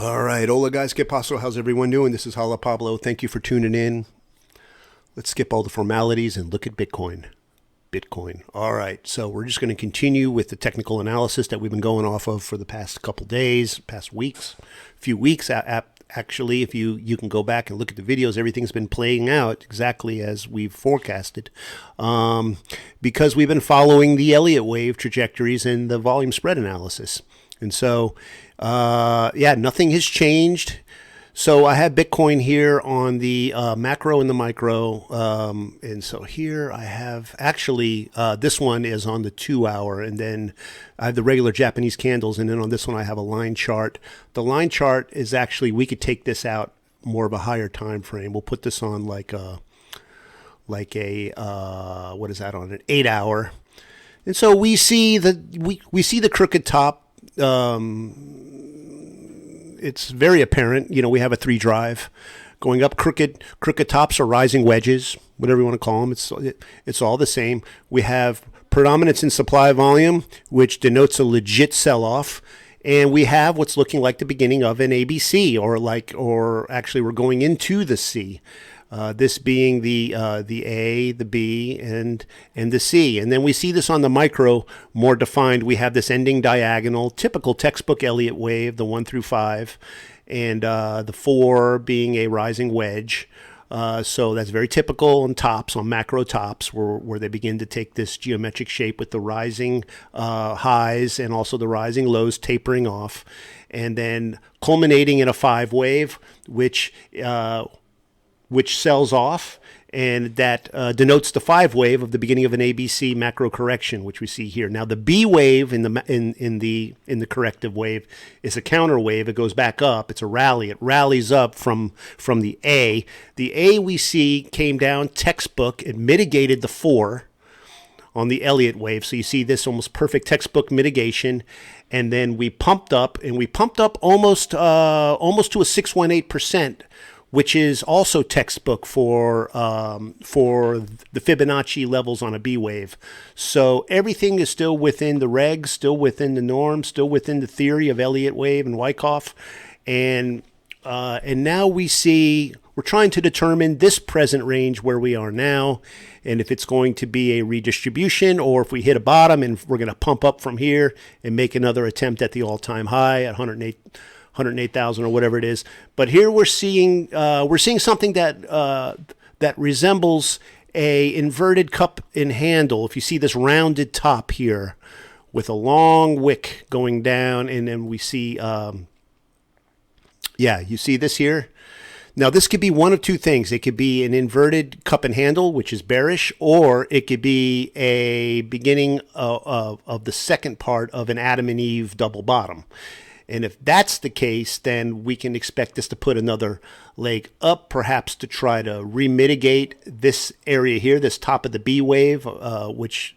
All right, hola guys, que paso? How's everyone doing? This is Hala Pablo. Thank you for tuning in. Let's skip all the formalities and look at Bitcoin. Bitcoin. All right, so we're just going to continue with the technical analysis that we've been going off of for the past couple days, past weeks, few weeks. Actually, if you can go back and look at the videos, everything's been playing out exactly as we've forecasted, because we've been following the Elliott wave trajectories and the volume spread analysis. And so, yeah, nothing has changed. So I have Bitcoin here on the macro and the micro. And so here I have actually, this one is on the 2 hour, and then I have the regular Japanese candles. And then on this one, I have a line chart. The line chart is actually, we could take this out more of a higher time frame. We'll put this on like a what is that, on an 8 hour. And so we see we see the crooked top. It's very apparent. We have a 3 drive going up. Crooked tops or rising wedges, whatever you want to call them. It's all the same. We have predominance in supply volume, which denotes a legit sell-off. And we have what's looking like the beginning of an ABC, or actually we're going into the C. This being the A, the B, and the C. And then we see this on the micro more defined. We have this ending diagonal, typical textbook Elliott wave, the 1 through 5, and the 4 being a rising wedge. So that's very typical on tops, on macro tops, where they begin to take this geometric shape with the rising highs and also the rising lows tapering off, and then culminating in a 5 wave, which sells off, and that denotes the 5 wave of the beginning of an ABC macro correction, which we see here. Now the B wave in the corrective wave is a counter wave. It goes back up. It's a rally. It rallies up from the A. The A we see came down textbook. It mitigated the 4 on the Elliott wave. So you see this almost perfect textbook mitigation, and then we pumped up, almost to a 618%. Which is also textbook for the Fibonacci levels on a B wave. So everything is still within the regs, still within the norm, still within the theory of Elliott wave and Wyckoff, and now we're trying to determine this present range where we are now, and if it's going to be a redistribution, or if we hit a bottom and we're going to pump up from here and make another attempt at the all-time high at 108,000 or whatever it is. But here we're seeing something that resembles a inverted cup and handle. If you see this rounded top here with a long wick going down, and then we see, you see this here. Now this could be one of two things. It could be an inverted cup and handle, which is bearish, or it could be a beginning of the second part of an Adam and Eve double bottom. And if that's the case, then we can expect this to put another leg up, perhaps to try to remitigate this area here, this top of the B wave, which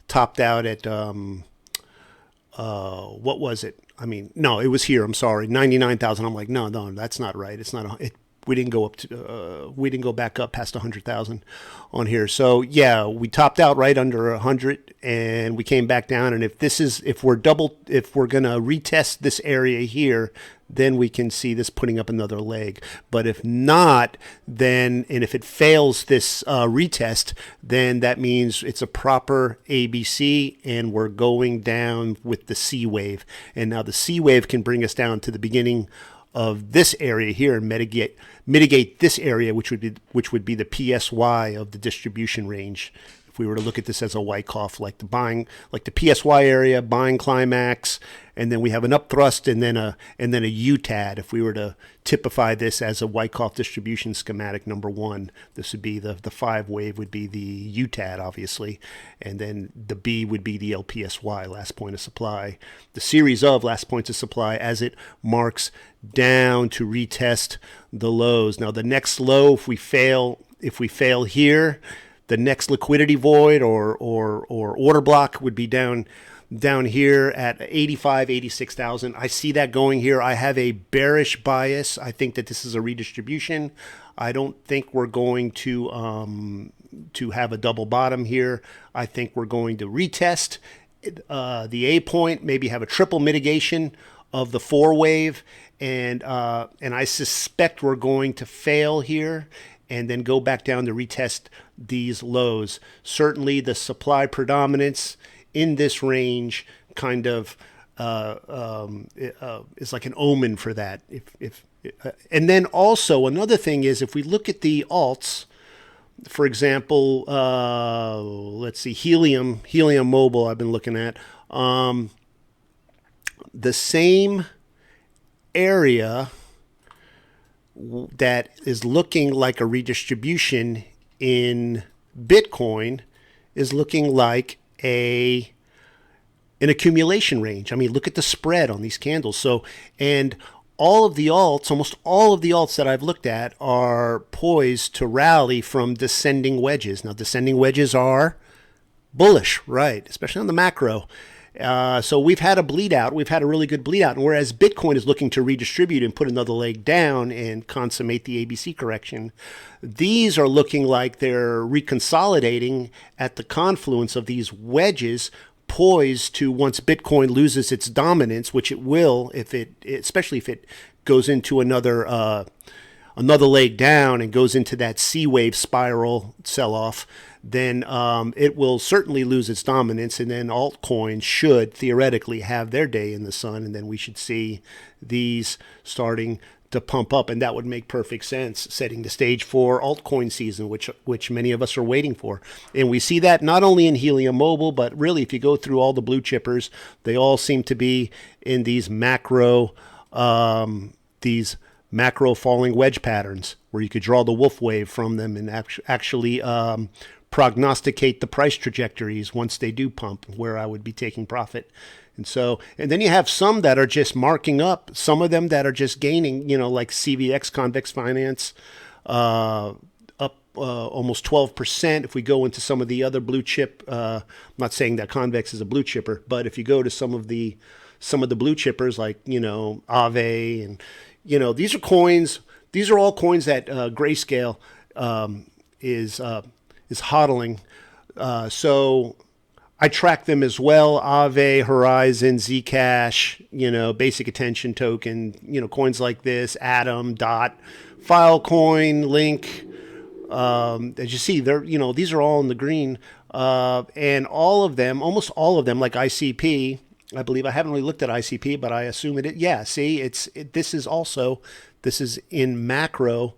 topped out at, what was it? I mean, no, it was here. I'm sorry, 99,000. I'm like, no, that's not right. It's not. We didn't go back up past 100,000 on here. So yeah, we topped out right under 100, and we came back down. And if we're gonna retest this area here, then we can see this putting up another leg. But if not, and if it fails this retest, then that means it's a proper ABC, and we're going down with the C wave. And now the C wave can bring us down to the beginning of this area here and mitigate this area, which would be the PSY of the distribution range. If we were to look at this as a Wyckoff, like the PSY area, buying climax, and then we have an upthrust and then a UTAD. If we were to typify this as a Wyckoff distribution schematic number 1, this would be the 5 wave would be the UTAD, obviously, and then the B would be the LPSY, last point of supply. The series of last points of supply as it marks down to retest the lows. Now the next low, if we fail here, the next liquidity void or order block would be down here at 86,000. I see that going here. I have a bearish bias. I think that this is a redistribution. I don't think we're going to have a double bottom here. I think we're going to retest the A point, maybe have a triple mitigation of the 4-wave, and I suspect we're going to fail here and then go back down to retest these lows. Certainly the supply predominance in this range kind of is like an omen for that. And then also another thing is, if we look at the alts, for example, let's see, Helium Mobile I've been looking at, the same area that is looking like a redistribution in Bitcoin is looking like an accumulation range. I mean, look at the spread on these candles. So, and all of the alts, almost all of the alts that I've looked at are poised to rally from descending wedges. Now, descending wedges are bullish, right? Especially on the macro. So we've had a bleed out. We've had a really good bleed out. And whereas Bitcoin is looking to redistribute and put another leg down and consummate the ABC correction, these are looking like they're reconsolidating at the confluence of these wedges, poised to, once Bitcoin loses its dominance, which it will, especially if it goes into another leg down and goes into that C-wave spiral sell-off, then it will certainly lose its dominance, and then altcoins should theoretically have their day in the sun, and then we should see these starting to pump up, and that would make perfect sense, setting the stage for altcoin season, which many of us are waiting for. And we see that not only in Helium Mobile, but really if you go through all the blue chippers, they all seem to be in these macro falling wedge patterns, where you could draw the wolf wave from them and actually prognosticate the price trajectories once they do pump, where I would be taking profit. And then you have some that are just marking up, some of them that are just gaining, like CVX, Convex Finance, up almost 12%. If we go into some of the other blue chip, I'm not saying that Convex is a blue chipper, but if you go to some of the blue chippers like, Aave, and, these are coins, these are all coins that Grayscale is hodling. So I track them as well. Aave, Horizon, Zcash, Basic Attention Token, coins like this, Atom, Dot, Filecoin, Link. As you see, they're, these are all in the green. And all of them, almost all of them, like ICP, I believe, I haven't really looked at ICP, but I assume it. Yeah, see, this is in macro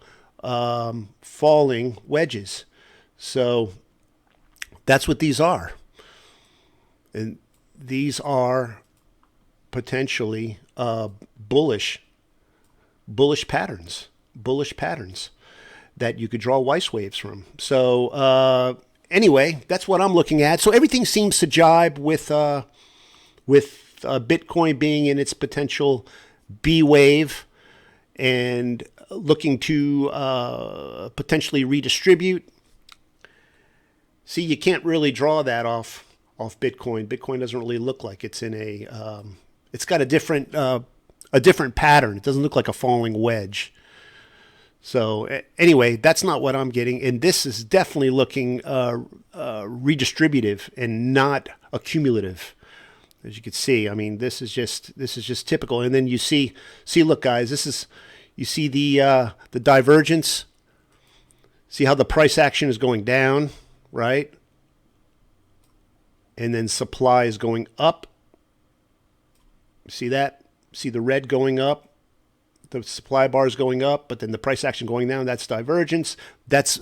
falling wedges. So that's what these are. And these are potentially bullish patterns that you could draw Weiss waves from. So anyway, that's what I'm looking at. So everything seems to jibe with Bitcoin being in its potential B wave and looking to potentially redistribute. See, you can't really draw that off Bitcoin. Bitcoin doesn't really look like it's in it's got a different pattern. It doesn't look like a falling wedge. So anyway, that's not what I'm getting. And this is definitely looking redistributive and not accumulative. As you can see, I mean, this is just typical. And then you see, look, guys, you see the divergence. See how the price action is going down, right? And then supply is going up. See that? See the red going up? The supply bar is going up, but then the price action going down. That's divergence. That's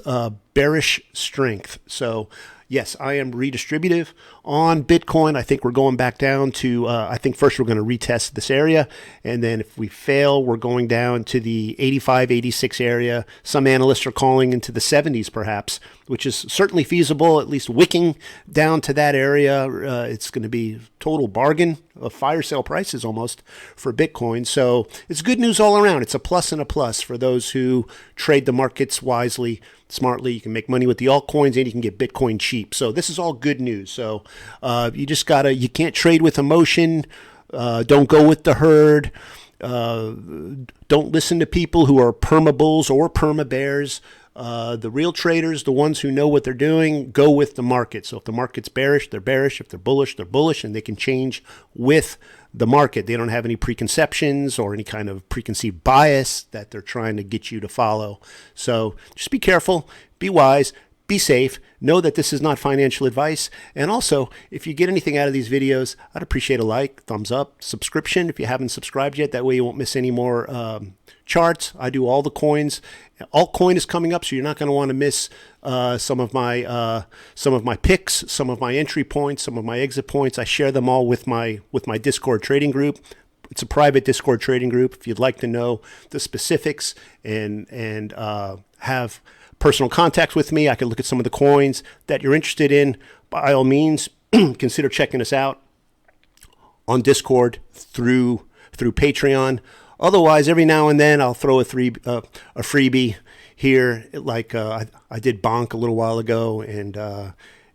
bearish strength. So yes, I am redistributive on Bitcoin. I think we're going back down to, I think first we're going to retest this area. And then if we fail, we're going down to the 85, 86 area. Some analysts are calling into the 70s perhaps, which is certainly feasible, at least wicking down to that area. It's going to be total bargain of fire sale prices almost for Bitcoin. So it's good news all around. It's a plus and a plus for those who trade the markets wisely, smartly. You can make money with the altcoins and you can get Bitcoin cheap. So this is all good news. So you can't trade with emotion. Don't go with the herd. Don't listen to people who are perma bulls or perma bears. The real traders, the ones who know what they're doing, go with the market. So if the market's bearish, they're bearish. If they're bullish, and they can change with the market. They don't have any preconceptions or any kind of preconceived bias that they're trying to get you to follow. So just be careful, be wise, be safe. Know that this is not financial advice. And also, if you get anything out of these videos, I'd appreciate a like, thumbs up, subscription if you haven't subscribed yet. That way you won't miss any more charts. I do all the coins. Altcoin is coming up, so you're not going to want to miss some of my picks, some of my entry points, some of my exit points. I share them all with my Discord trading group. It's a private Discord trading group. If you'd like to know the specifics and have personal contacts with me, I can look at some of the coins that you're interested in. By all means, consider checking us out on Discord through Patreon. Otherwise, every now and then I'll throw a freebie here. Like I did Bonk a little while ago, and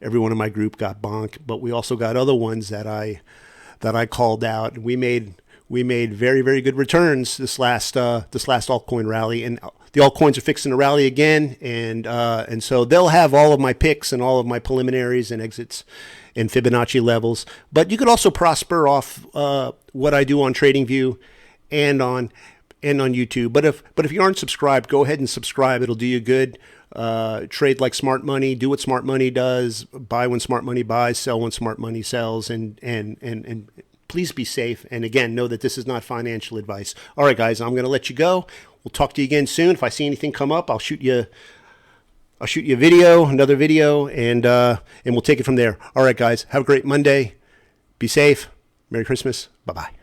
everyone in my group got Bonk. But we also got other ones that I called out. We made very, very good returns this last altcoin rally, and the altcoins are fixing to rally again, and so they'll have all of my picks and all of my preliminaries and exits and Fibonacci levels. But you could also prosper off what I do on TradingView and on YouTube. But if you aren't subscribed, go ahead and subscribe. It'll do you good. Trade like smart money. Do what smart money does. Buy when smart money buys. Sell when smart money sells. And please be safe. And again, know that this is not financial advice. All right, guys, I'm going to let you go. We'll talk to you again soon. If I see anything come up, I'll shoot you a video, another video, and we'll take it from there. All right, guys, have a great Monday. Be safe. Merry Christmas. Bye-bye.